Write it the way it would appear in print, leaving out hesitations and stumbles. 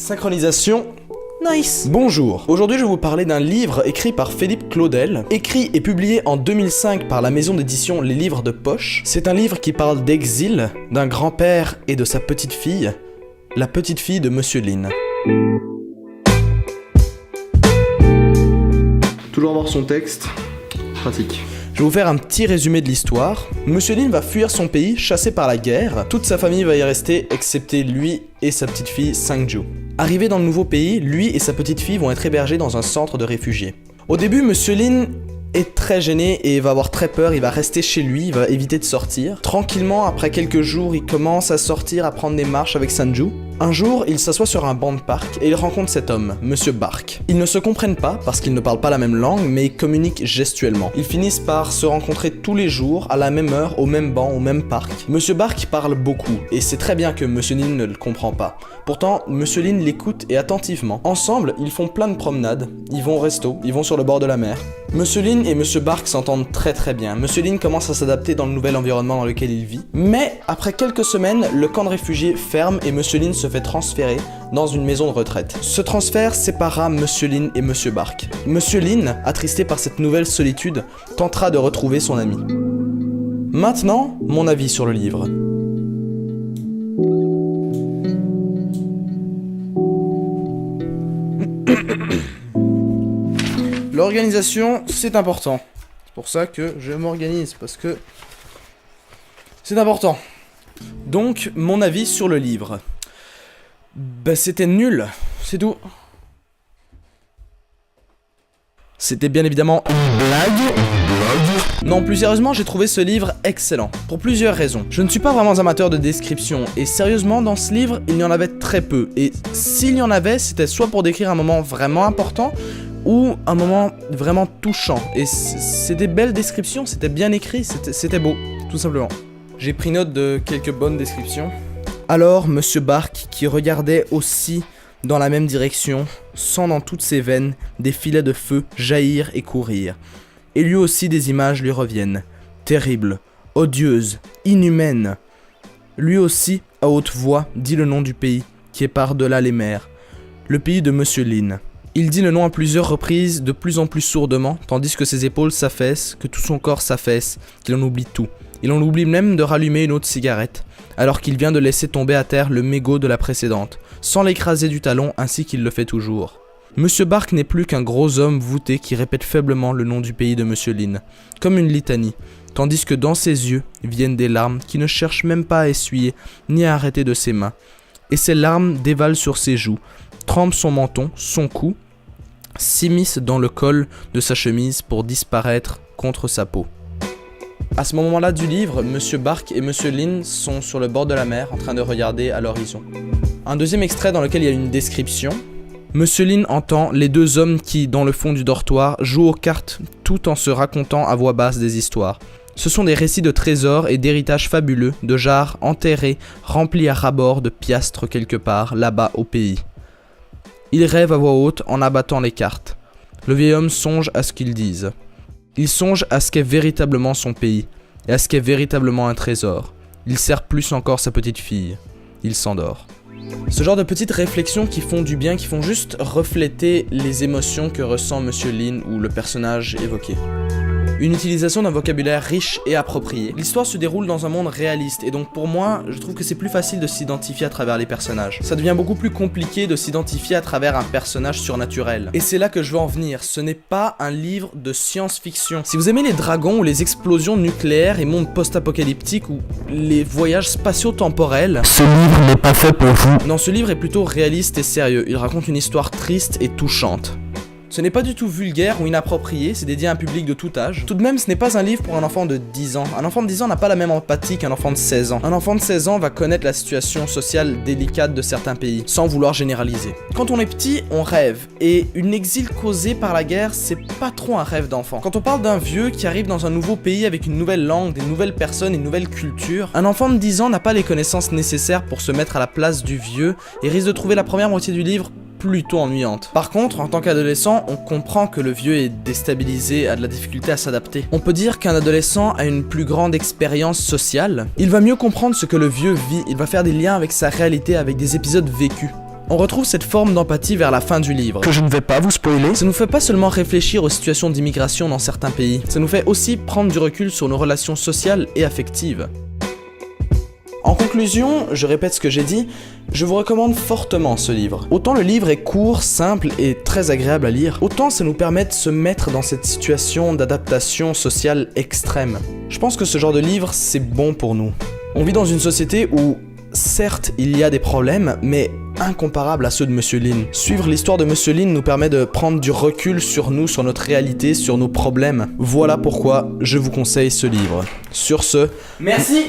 Synchronisation. Nice. Bonjour, aujourd'hui je vais vous parler d'un livre écrit par Philippe Claudel, écrit et publié en 2005 par la maison d'édition Les Livres de Poche. C'est un livre qui parle d'exil, d'un grand-père et de sa petite fille, la petite fille de Monsieur Lin. Toujours avoir son texte, pratique. Je vais vous faire un petit résumé de l'histoire. Monsieur Lin va fuir son pays, chassé par la guerre. Toute sa famille va y rester, excepté lui et sa petite fille Sangju. Arrivé dans le nouveau pays, lui et sa petite fille vont être hébergés dans un centre de réfugiés. Au début, Monsieur Lin est très gêné et va avoir très peur, il va rester chez lui, il va éviter de sortir. Tranquillement, après quelques jours, il commence à sortir, à prendre des marches avec Sangju. Un jour, il s'assoit sur un banc de parc et il rencontre cet homme, Monsieur Bark. Ils ne se comprennent pas parce qu'ils ne parlent pas la même langue, mais ils communiquent gestuellement. Ils finissent par se rencontrer tous les jours, à la même heure, au même banc, au même parc. Monsieur Bark parle beaucoup et c'est très bien que Monsieur Lin ne le comprend pas. Pourtant, Monsieur Lin l'écoute et attentivement. Ensemble, ils font plein de promenades, ils vont au resto, ils vont sur le bord de la mer. Monsieur Lin et Monsieur Bark s'entendent très bien. Monsieur Lin commence à s'adapter dans le nouvel environnement dans lequel il vit. Mais après quelques semaines, le camp de réfugiés ferme et Monsieur Lin se fait transférer dans une maison de retraite. Ce transfert sépara Monsieur Lin et Monsieur Bark. Monsieur Lin, attristé par cette nouvelle solitude, tentera de retrouver son ami. Maintenant, mon avis sur le livre. L'organisation, c'est important. C'est pour ça que je m'organise, parce que c'est important. Donc, mon avis sur le livre. Bah, c'était nul, c'est tout. C'était bien évidemment une blague. Non, plus sérieusement, j'ai trouvé ce livre excellent, pour plusieurs raisons. Je ne suis pas vraiment amateur de description, et sérieusement, dans ce livre, il y en avait très peu. Et s'il y en avait, c'était soit pour décrire un moment vraiment important, ou un moment vraiment touchant. Et c'est des belles descriptions, c'était bien écrit, c'était beau, tout simplement. J'ai pris note de quelques bonnes descriptions. Alors, Monsieur Bark, qui regardait aussi dans la même direction, sent dans toutes ses veines des filets de feu jaillir et courir. Et lui aussi des images lui reviennent, terribles, odieuses, inhumaines. Lui aussi, à haute voix, dit le nom du pays, qui est par-delà les mers, le pays de Monsieur Lin. Il dit le nom à plusieurs reprises, de plus en plus sourdement, tandis que ses épaules s'affaissent, que tout son corps s'affaisse, qu'il en oublie tout. Il en oublie même de rallumer une autre cigarette, alors qu'il vient de laisser tomber à terre le mégot de la précédente, sans l'écraser du talon ainsi qu'il le fait toujours. Monsieur Bark n'est plus qu'un gros homme voûté qui répète faiblement le nom du pays de Monsieur Lin, comme une litanie, tandis que dans ses yeux viennent des larmes qui ne cherchent même pas à essuyer ni à arrêter de ses mains. Et ces larmes dévalent sur ses joues, trempent son menton, son cou, s'immiscent dans le col de sa chemise pour disparaître contre sa peau. À ce moment-là du livre, Monsieur Bark et Monsieur Lin sont sur le bord de la mer en train de regarder à l'horizon. Un deuxième extrait dans lequel il y a une description. Monsieur Lin entend les deux hommes qui, dans le fond du dortoir, jouent aux cartes tout en se racontant à voix basse des histoires. Ce sont des récits de trésors et d'héritages fabuleux, de jarres enterrées, remplies à ras-bord de piastres quelque part, là-bas au pays. Il rêve à voix haute en abattant les cartes. Le vieil homme songe à ce qu'ils disent. Il songe à ce qu'est véritablement son pays, et à ce qu'est véritablement un trésor. Il serre plus encore sa petite fille. Il s'endort. Ce genre de petites réflexions qui font du bien, qui font juste refléter les émotions que ressent Monsieur Lin ou le personnage évoqué. Une utilisation d'un vocabulaire riche et approprié. L'histoire se déroule dans un monde réaliste et donc pour moi, je trouve que c'est plus facile de s'identifier à travers les personnages. Ça devient beaucoup plus compliqué de s'identifier à travers un personnage surnaturel. Et c'est là que je veux en venir, ce n'est pas un livre de science-fiction. Si vous aimez les dragons ou les explosions nucléaires et mondes post-apocalyptiques ou les voyages spatio-temporels, ce livre n'est pas fait pour vous. Non, ce livre est plutôt réaliste et sérieux. Il raconte une histoire triste et touchante. Ce n'est pas du tout vulgaire ou inapproprié, c'est dédié à un public de tout âge. Tout de même, ce n'est pas un livre pour un enfant de 10 ans. Un enfant de 10 ans n'a pas la même empathie qu'un enfant de 16 ans. Un enfant de 16 ans va connaître la situation sociale délicate de certains pays, sans vouloir généraliser. Quand on est petit, on rêve, et une exil causée par la guerre, c'est pas trop un rêve d'enfant. Quand on parle d'un vieux qui arrive dans un nouveau pays avec une nouvelle langue, des nouvelles personnes et une nouvelle culture, un enfant de 10 ans n'a pas les connaissances nécessaires pour se mettre à la place du vieux, et risque de trouver la première moitié du livre plutôt ennuyante. Par contre, en tant qu'adolescent, on comprend que le vieux est déstabilisé, a de la difficulté à s'adapter. On peut dire qu'un adolescent a une plus grande expérience sociale. Il va mieux comprendre ce que le vieux vit, il va faire des liens avec sa réalité, avec des épisodes vécus. On retrouve cette forme d'empathie vers la fin du livre, que je ne vais pas vous spoiler. Ça nous fait pas seulement réfléchir aux situations d'immigration dans certains pays, ça nous fait aussi prendre du recul sur nos relations sociales et affectives. En conclusion, je répète ce que j'ai dit, je vous recommande fortement ce livre. Autant le livre est court, simple et très agréable à lire, autant ça nous permet de se mettre dans cette situation d'adaptation sociale extrême. Je pense que ce genre de livre, c'est bon pour nous. On vit dans une société où, certes, il y a des problèmes, mais incomparables à ceux de Monsieur Lin. Suivre l'histoire de Monsieur Lin nous permet de prendre du recul sur nous, sur notre réalité, sur nos problèmes. Voilà pourquoi je vous conseille ce livre. Sur ce, merci.